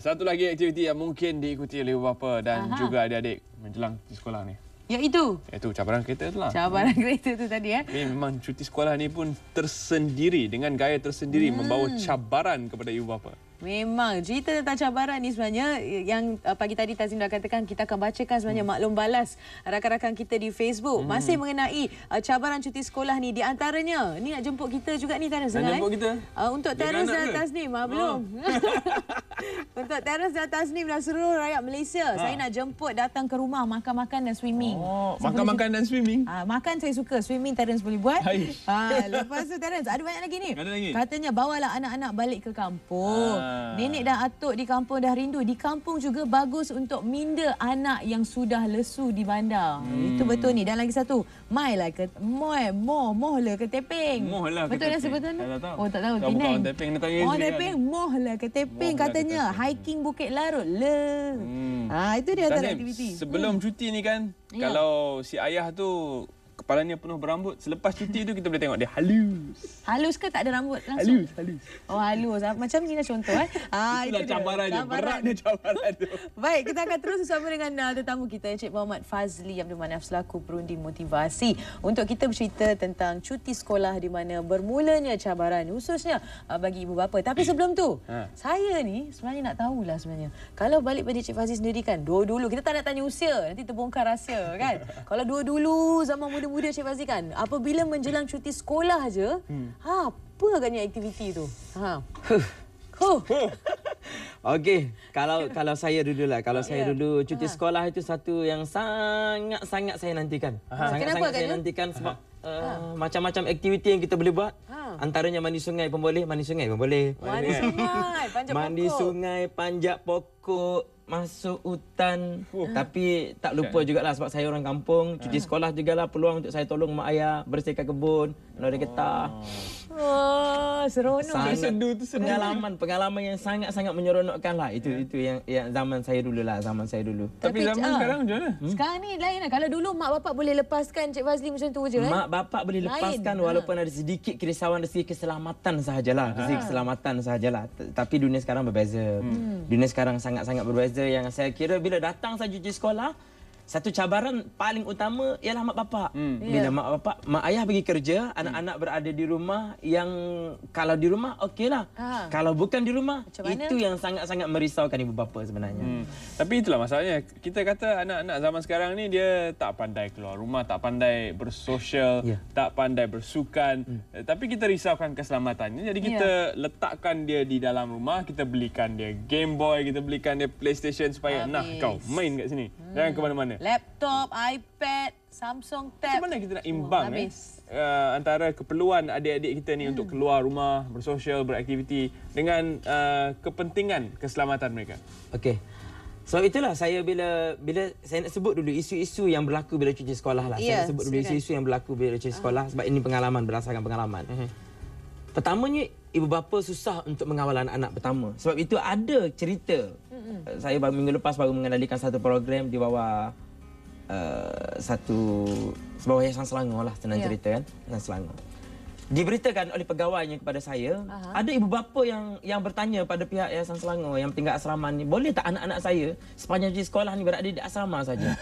Satu lagi aktiviti yang mungkin diikuti oleh ibu bapa dan juga adik-adik menjelang cuti sekolah ni. Iaitu cabaran kereta tu lah. Cabaran kereta tu tadi Memang cuti sekolah ni pun tersendiri dengan gaya tersendiri membawa cabaran kepada ibu bapa. Memang cerita tentang cabaran ni sebenarnya yang pagi tadi Tazim dah katakan, kita akan bacakan sebenarnya maklum balas rakan-rakan kita di Facebook masih mengenai cabaran cuti sekolah ni. Di antaranya ni nak jemput kita juga ni Terence. Nak jemput kita? Untuk Terence dan Tasnim belum. Untuk Terence dan Tasnim dan seluruh rakyat Malaysia, saya nak jemput datang ke rumah makan-makan dan swimming. Makan-makan dan swimming. Makan saya suka, swimming Terence boleh buat. Lepas tu Terence ada banyak lagi ni. Ada lagi. Katanya bawalah anak-anak balik ke kampung. Nenek dan atuk di kampung dah rindu. Di kampung juga bagus untuk minda anak yang sudah lesu di bandar. Itu betul ni. Dan lagi satu, mai lah ke moh lah ke Teping. Moh lah ke betul Teping. Betul sebetulnya? Tak tahu. Oh tak tahu. Kau bukan orang Teping, nak tanya orang sendiri Teping, kan? moh lah ke Teping Moh lah ke katanya. Teping. Hiking Bukit Larut. Itu dia antara Tasnim, aktiviti. sebelum cuti ni kan, kalau si ayah tu kepalanya penuh berambut, selepas cuti tu kita boleh tengok dia halus. Halus ke tak ada rambut langsung? Halus. Oh halus. Macam ni lah contoh. Itulah cabaran dia. Beratnya cabaran tu. Baik, kita akan terus bersama dengan tetamu kita, Encik Muhammad Fazli Abdul Manaf selaku perunding motivasi untuk kita bercerita tentang cuti sekolah di mana bermulanya cabaran khususnya bagi ibu bapa. Tapi sebelum tu, saya ni sebenarnya nak tahulah sebenarnya. Kalau balik pada Encik Fazli sendiri kan, dulu kita tak nak tanya usia, nanti terbongkar rahsia kan. Kalau dulu zaman muda Encik Fazli kan, apabila menjelang cuti sekolah aja, apa agaknya aktiviti tu? Okey, kalau saya dululah. Kalau saya dulu cuti sekolah itu satu yang sangat saya nantikan. Sangat saya nantikan sebab macam-macam aktiviti yang kita boleh buat. Antaranya mandi sungai pun boleh, mandi sungai, panjat pokok, masuk hutan. Tapi tak lupa jugalah sebab saya orang kampung, cuti sekolah jugalah peluang untuk saya tolong mak ayah bersihkan kebun, menari getah. Seronok. Pengalaman yang sangat menyeronokkan lah. Itu yang zaman saya dulu. Tapi zaman sekarang macam mana? Sekarang ni lain lah. Kalau dulu mak bapak boleh lepaskan Cik Fazli macam tu je. Mak bapak boleh lepaskan walaupun ada sedikit kerisauan dari segi keselamatan sahajalah. Tapi dunia sekarang berbeza. Dunia sekarang sangat berbeza, yang saya kira bila datang saja cuti sekolah, satu cabaran paling utama ialah mak bapak. Bila mak ayah pergi kerja, anak-anak berada di rumah, yang kalau di rumah okeylah. Kalau bukan di rumah, itu yang sangat merisaukan ibu bapa sebenarnya. Tapi itulah masalahnya. Kita kata anak-anak zaman sekarang ni dia tak pandai keluar rumah, tak pandai bersosial, tak pandai bersukan. Tapi kita risaukan keselamatannya. Jadi kita letakkan dia di dalam rumah, kita belikan dia Game Boy, kita belikan dia PlayStation supaya kau main kat sini. Jangan ke mana-mana. Laptop, iPad, Samsung Tab. Macam mana kita nak imbang antara keperluan adik-adik kita ni untuk keluar rumah, bersosial, beraktiviti dengan kepentingan keselamatan mereka? Okey. So itulah saya bila saya nak sebut dulu isu-isu yang berlaku bila cuti sekolah lah. Saya nak sebut dulu isu-isu yang berlaku bila cuti sekolah sebab ini berdasarkan pengalaman. Pertamanya, ibu bapa susah untuk mengawal anak-anak pertama. Sebab itu ada cerita. Saya minggu lepas baru mengendalikan satu program di bawah sebawah Yayasan Selangor lah, senang cerita kan, Yayasan Selangor. Diberitakan oleh pegawainya kepada saya, ada ibu bapa yang bertanya pada pihak Yayasan Selangor yang tinggal asrama ni, boleh tak anak-anak saya sepanjang cuti sekolah ni berada di asrama saja?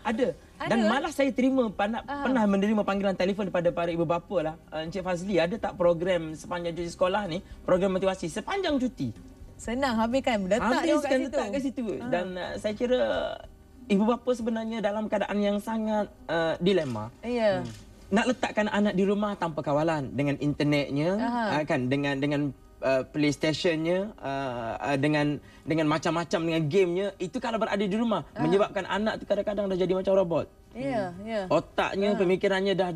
Ada. Dan malah saya pernah menerima panggilan telefon daripada para ibu bapa lah. Encik Fazli, ada tak program sepanjang cuti sekolah ni, program motivasi sepanjang cuti? Senang habiskan letak kat situ. Dan saya kira ibu bapa sebenarnya dalam keadaan yang sangat dilema. Nak letakkan anak di rumah tanpa kawalan, dengan internetnya, kan, dengan PlayStation-nya, dengan macam-macam, dengan gamenya, itu kalau berada di rumah menyebabkan anak tu kadang-kadang dah jadi macam robot. Otaknya, pemikirannya dah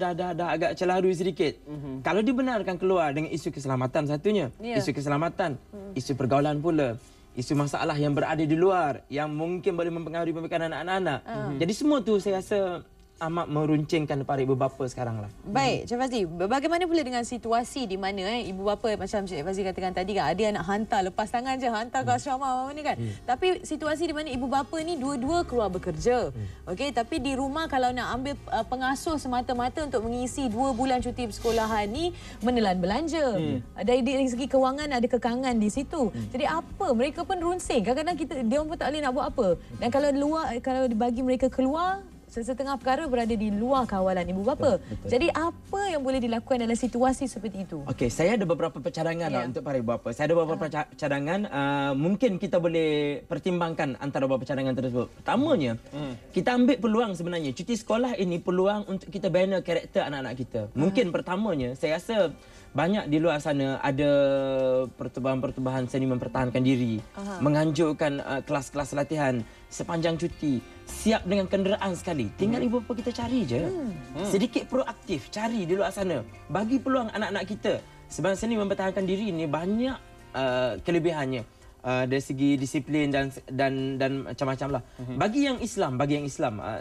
agak celarui sedikit. Kalau dibenarkan keluar dengan isu keselamatan satunya, isu keselamatan, isu pergaulan pula, isu masalah yang berada di luar yang mungkin boleh mempengaruhi pemikiran anak-anak. Jadi semua tu saya rasa amat meruncingkan para ibu bapa sekarang lah. Baik, Cik Fazli, bagaimana pula dengan situasi di mana ibu bapa macam Cik Fazli katakan tadi kan, ada yang nak hantar, lepas tangan je hantar ke asrama ni kan. Tapi situasi di mana ibu bapa ni dua-dua keluar bekerja. Okey, tapi di rumah kalau nak ambil pengasuh semata-mata untuk mengisi 2 bulan cuti persekolahan ni menelan belanja. Dari segi kewangan ada kekangan di situ. Jadi apa? Mereka pun runsing. Kadang-kadang dia orang pun tak boleh nak buat apa. Dan kalau dibagi mereka keluar, setengah perkara berada di luar kawalan ibu bapa. Betul. Jadi apa yang boleh dilakukan dalam situasi seperti itu? Okey, saya ada beberapa cadangan lah untuk para ibu bapa. Saya ada beberapa cadangan. Mungkin kita boleh pertimbangkan antara beberapa cadangan tersebut. Pertamanya, kita ambil peluang sebenarnya. Cuti sekolah ini peluang untuk kita bina karakter anak-anak kita. Mungkin pertamanya, saya rasa banyak di luar sana ada pertubuhan-pertubuhan seni mempertahankan diri, menganjurkan kelas-kelas latihan sepanjang cuti, siap dengan kenderaan sekali. Tinggal ibu bapa kita cari je. Sedikit proaktif, cari di luar sana. Bagi peluang anak-anak kita. Sebab seni mempertahankan diri ini banyak kelebihannya. Dari segi disiplin dan macam-macam lah. Bagi yang Islam,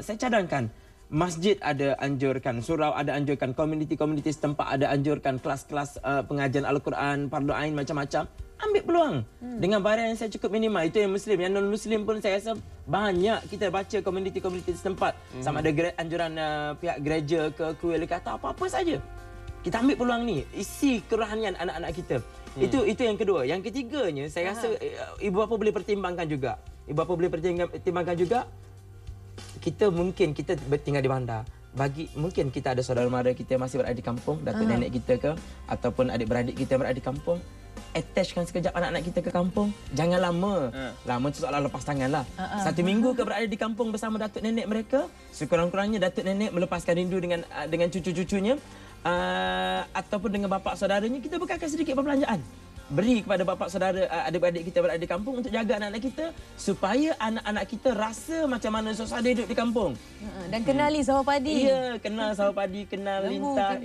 saya cadangkan masjid ada anjurkan, surau ada anjurkan, komuniti-komuniti setempat ada anjurkan, kelas-kelas pengajian Al-Quran, fardu ain macam-macam. Ambil peluang dengan barang yang saya cukup minimal. Itu yang Muslim. Yang non-Muslim pun saya rasa banyak kita baca komuniti-komuniti setempat. Sama ada anjuran pihak gereja ke kuil ke atau apa-apa saja. Kita ambil peluang ni, isi kerohanian anak-anak kita. Itu yang kedua. Yang ketiganya, saya rasa ibu bapa boleh pertimbangkan juga. Kita tinggal di bandar. Mungkin kita ada saudara mara kita masih berada di kampung, datuk nenek kita ke ataupun adik-beradik kita berada di kampung. Attachkan sekejap anak-anak kita ke kampung. Jangan lama. Lama tu soalan lepas tangan lah. 1 minggu ke berada di kampung bersama datuk nenek mereka. Sekurang-kurangnya datuk nenek melepaskan rindu dengan cucu-cucunya. Ataupun dengan bapa saudaranya, kita bekalkan sedikit perbelanjaan. Beri kepada bapa saudara adik-adik kita berada di kampung untuk jaga anak-anak kita supaya anak-anak kita rasa macam mana suasana hidup di kampung. Dan kenali sawah padi. Ya, kenal sawah padi, kenal lintah.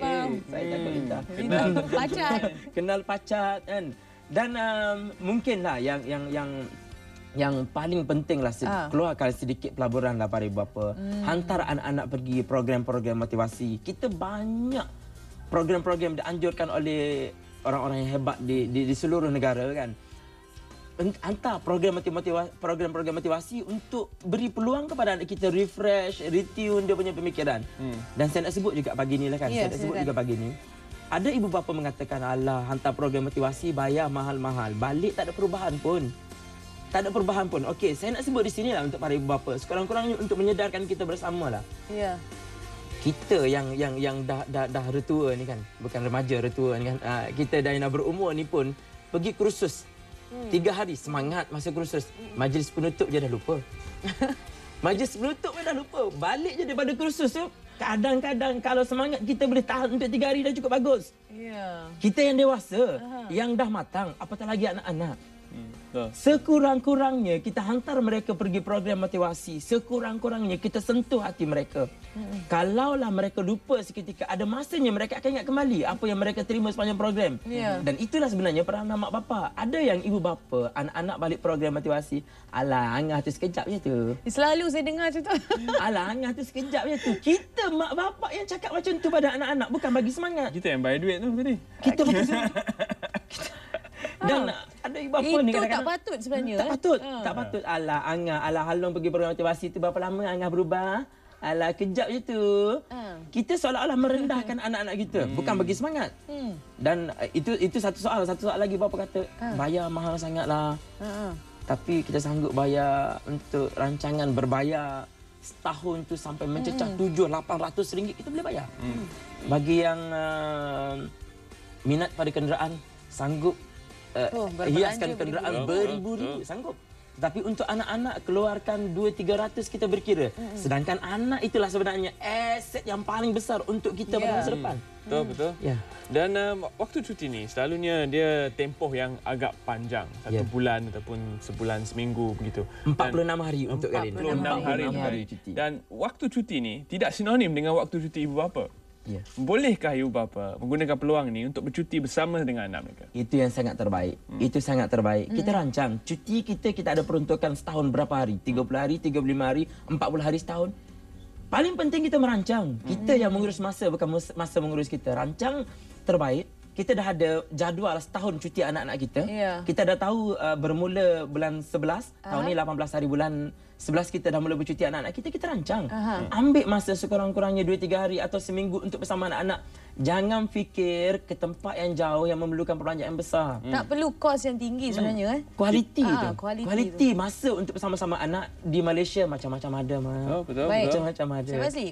Saya takut lintah. Kenal pacat. Kenal pacat kan. Dan mungkinlah yang paling pentinglah keluarkan sedikit pelaburanlah para ibu bapa. Hantar anak-anak pergi program-program motivasi. Kita banyak program-program dianjurkan oleh orang-orang yang hebat di seluruh negara kan. Hantar program-program motivasi untuk beri peluang kepada anak kita refresh, retune dia punya pemikiran. Dan saya nak sebut juga pagi ni lah kan. Saya nak sebut juga pagi ni. Ada ibu bapa mengatakan, alah hantar program motivasi bayar mahal-mahal. Balik tak ada perubahan pun. Okey, saya nak sebut di sini lah untuk para ibu bapa. Sekurang-kurangnya untuk menyedarkan kita bersama lah. Ya. Kita yang dah retua ni kan, bukan remaja, retua ni kan, kita dah yang berumur ni pun pergi kursus 3 hari, semangat masa kursus, majlis penutup je dah lupa. Majlis penutup je dah lupa, balik je daripada kursus tu. Kadang-kadang kalau semangat kita boleh tahan untuk 3 hari dah cukup bagus. Kita yang dewasa, yang dah matang, apatah lagi anak-anak. Sekurang-kurangnya kita hantar mereka pergi program motivasi. Sekurang-kurangnya kita sentuh hati mereka. Kalaulah mereka lupa seketika, ada masanya mereka akan ingat kembali apa yang mereka terima sepanjang program. Dan itulah sebenarnya peranan mak bapa. Ada yang ibu bapa, anak-anak balik program motivasi, alah angah tu sekejap je tu. Selalu saya dengar macam tu. Alah angah tu sekejap je tu. Kita mak bapa yang cakap macam tu pada anak-anak, bukan bagi semangat. Kita yang bayar duit tu tadi. Kita bagi semangat. Dan ada ibu bapa ni kadang-kadang tak patut sebenarnya. Tak patut. Alah angah, alah halong pergi program motivasi tu berapa lama angah berubah? Alah kejap je tu. Kita seolah-olah merendahkan anak-anak kita, bukan bagi semangat. Dan itu satu soal lagi bapa kata, bayar mahal sangatlah. Tapi kita sanggup bayar untuk rancangan berbayar setahun tu sampai mencecah 700-800 ringgit, kita boleh bayar. Bagi yang minat pada kenderaan, sanggup hiaskan kenderaan beribu-ribu, sanggup. Tapi untuk anak-anak keluarkan 200-300 kita berkira. Sedangkan anak itulah sebenarnya aset yang paling besar untuk kita pada masa depan. Betul. Ya. Dan waktu cuti ni selalunya dia tempoh yang agak panjang, 1 bulan ataupun sebulan, seminggu begitu. 46 hari untuk kali ini. 46 hari cuti. Dan waktu cuti ni tidak sinonim dengan waktu cuti ibu bapa. Bolehkah ibu bapa menggunakan peluang ni untuk bercuti bersama dengan anak mereka? Itu yang sangat terbaik. Itu sangat terbaik. Kita rancang cuti kita ada peruntukan setahun berapa hari? 30 hari, 35 hari, 40 hari setahun. paling penting kita merancang. Kita yang mengurus masa, bukan masa mengurus kita. Rancang terbaik. Kita dah ada jadual setahun cuti anak-anak kita. Kita dah tahu bermula bulan 11, tahun ni 18 hari bulan 11 kita dah mula bercuti anak-anak kita, kita rancang. Ambil masa sekurang-kurangnya 2-3 hari atau seminggu untuk bersama anak-anak. Jangan fikir ke tempat yang jauh yang memerlukan perbelanjaan besar. Tak perlu kos yang tinggi sebenarnya. Kualiti tu. Kualiti masa untuk bersama-sama anak di Malaysia macam-macam ada. Betul. Macam-macam ada. Cik Fazli,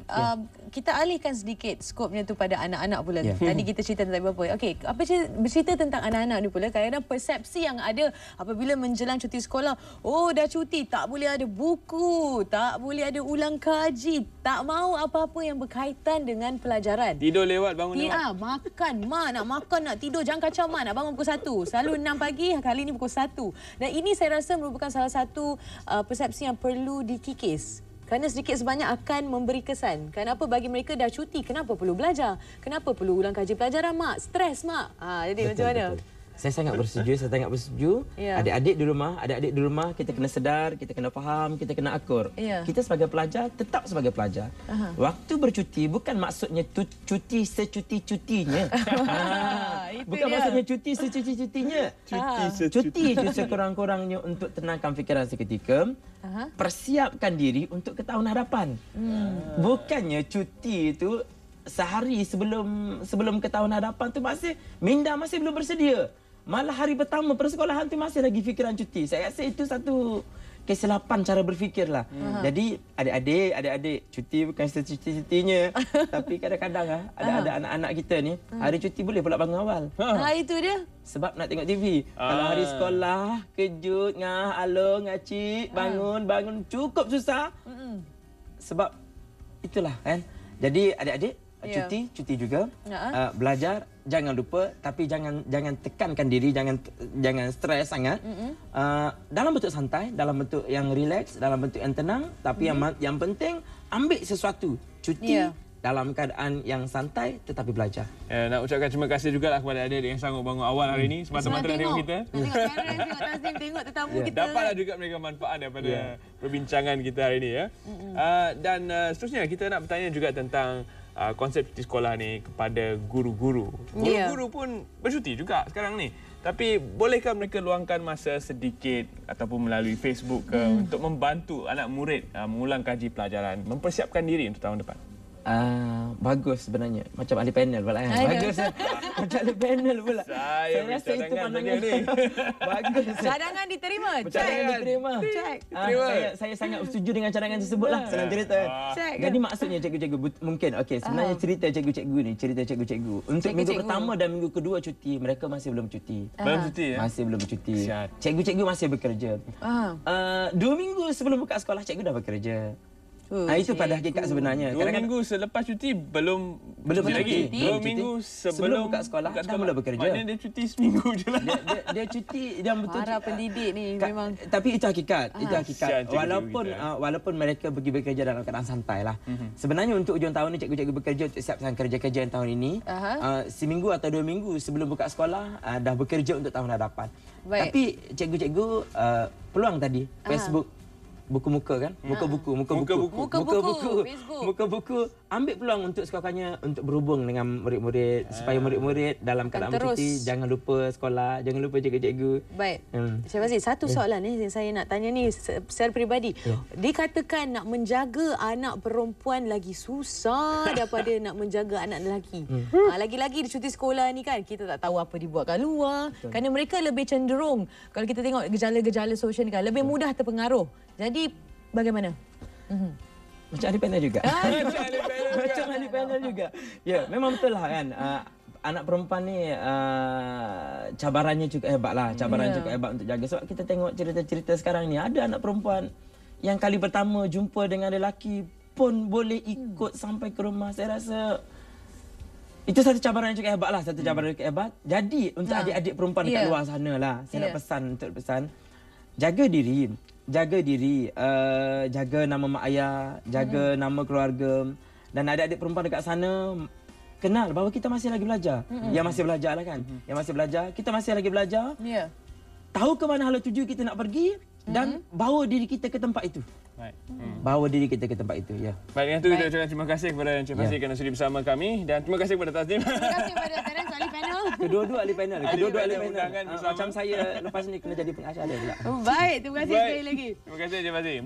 kita alihkan sedikit skopnya tu pada anak-anak pula. Tadi kita cerita tentang ibu bapa. Okey, apa bercerita tentang anak-anak ni pula. Kadang-kadang persepsi yang ada apabila menjelang cuti sekolah, oh dah cuti, tak boleh ada buku, tak boleh ada ulang kaji, tak mahu apa-apa yang berkaitan dengan pelajaran. Tidur lewat, bangun lewat. Makan, nak makan, nak tidur, jangan kacau nak bangun pukul 1. Selalu 6 pagi, kali ini pukul 1. Dan ini saya rasa merupakan salah satu persepsi yang perlu dikikis. Kerana sedikit sebanyak akan memberi kesan. Kenapa bagi mereka dah cuti, kenapa perlu belajar? Kenapa perlu ulang kaji pelajaran, mak? Stres, mak. Jadi macam mana? Saya sangat bersetuju, Adik-adik di rumah, kita kena sedar, kita kena faham, kita kena akur. Kita sebagai pelajar, tetap sebagai pelajar. Waktu bercuti bukan maksudnya cuti secuti-cutinya. Bukan maksudnya cuti secuti-cutinya. Cuti itu sekurang-kurangnya untuk tenangkan fikiran seketika. Persiapkan diri untuk ke tahun hadapan. Bukannya cuti itu sehari sebelum ke tahun hadapan tu minda masih belum bersedia. Malah hari pertama persekolahan tu masih lagi fikiran cuti. Saya rasa itu satu kesilapan cara berfikirlah. Jadi adik-adik cuti bukan secuti-cutinya. Tapi kadang-kadang ada anak-anak kita ni hari cuti boleh pula bangun awal. Itu dia. Sebab nak tengok TV. Kalau hari sekolah kejut ngah alung ngacik bangun cukup susah. Sebab itulah kan. Jadi adik-adik cuti juga. Belajar jangan lupa, tapi jangan tekankan diri, jangan stres sangat. Dalam bentuk santai, dalam bentuk yang relax, dalam bentuk yang tenang, tapi yang penting ambil sesuatu. Cuti dalam keadaan yang santai tetapi belajar. Nak ucapkan terima kasih jugalah kepada adik-adik yang sanggup bangun awal hari ini semata-mata nak tengok kita. Tengok parents, tengok Tasnim, tengok tetamu kita. Dapatlah juga mereka manfaat daripada perbincangan kita hari ini ya. Dan seterusnya kita nak bertanya juga tentang konsep cuti sekolah ni kepada guru-guru. Guru-guru pun bercuti juga sekarang ni. Tapi bolehkah mereka luangkan masa sedikit ataupun melalui Facebook untuk membantu anak murid mengulang kaji pelajaran, mempersiapkan diri untuk tahun depan? Bagus sebenarnya. Macam ahli panel pula kan. Bagus. Macam ahli panel pula. Saya rasa itu pandangan ni. Bagus. Cadangan diterima. Cadangan diterima. Saya sangat setuju dengan cadangan tersebutlah. Senang cerita. Jadi maksudnya cikgu-cikgu mungkin sebenarnya cerita cikgu-cikgu ni, cerita cikgu-cikgu. Untuk minggu pertama dan minggu kedua cuti, mereka masih belum cuti. Belum cuti ya? Masih belum cuti. Cikgu-cikgu masih bekerja. 2 minggu sebelum buka sekolah cikgu dah bekerja. Itu pada hakikat sebenarnya. 2 minggu selepas cuti belum cuti lagi. 2 minggu sebelum buka sekolah dah mula bekerja. Maknanya dia cuti seminggu je lah. Dia cuti yang betul. Para pendidik ni memang. Tapi itu hakikat. Itu hakikat. Walaupun mereka pergi bekerja dalam keadaan santai lah. Sebenarnya untuk hujung tahun ni cikgu-cikgu bekerja untuk siapkan kerja-kerja yang tahun ini. Seminggu atau 2 minggu sebelum buka sekolah dah bekerja untuk tahun hadapan. Tapi cikgu-cikgu peluang tadi Facebook, buku muka kan, muka buku ambil peluang untuk sekurang-kurangnya untuk berhubung dengan murid-murid supaya murid-murid dalam keadaan bercuti jangan lupa sekolah, jangan lupa cikgu-cikgu. Baik. Cik Fazli, satu soalan ni yang saya nak tanya ni secara peribadi. Dikatakan nak menjaga anak perempuan lagi susah daripada nak menjaga anak lelaki. Lagi-lagi di cuti sekolah ni kan kita tak tahu apa dibuat kat luar. Kerana mereka lebih cenderung kalau kita tengok gejala-gejala sosial ni kan lebih mudah terpengaruh. Jadi bagaimana? Macam ahli panel juga. Macam ahli panel juga. Ya, memang betul lah kan. Anak perempuan ni cabarannya cukup hebat lah. Cabarannya cukup hebat untuk jaga. Sebab kita tengok cerita-cerita sekarang ni. Ada anak perempuan yang kali pertama jumpa dengan lelaki pun boleh ikut sampai ke rumah. Saya rasa itu satu cabaran yang cukup hebat lah. Satu cabaran yang cukup hebat. Jadi untuk adik-adik perempuan dekat luar sana lah. Saya nak pesan. Jaga diri, jaga nama mak ayah, jaga nama keluarga. Dan adik-adik perempuan dekat sana, kenal bahawa kita masih lagi belajar. Yang masih belajar lah kan. Yang masih belajar, kita masih lagi belajar. Tahu ke mana hala tuju kita nak pergi dan bawa diri kita ke tempat itu. bawa diri kita ke tempat itu. Ya. Baik, dengan itu kita ucapkan terima kasih kepada Encik Fazli kerana sudi bersama kami dan terima kasih kepada Tasnim. Terima kasih kepada Terence ahli panel. Kedua-dua ahli panel. Undangan bersama. Macam saya lepas ni kena jadi pengacara pula. Baik, terima kasih sekali lagi. Terima kasih Encik Fazli.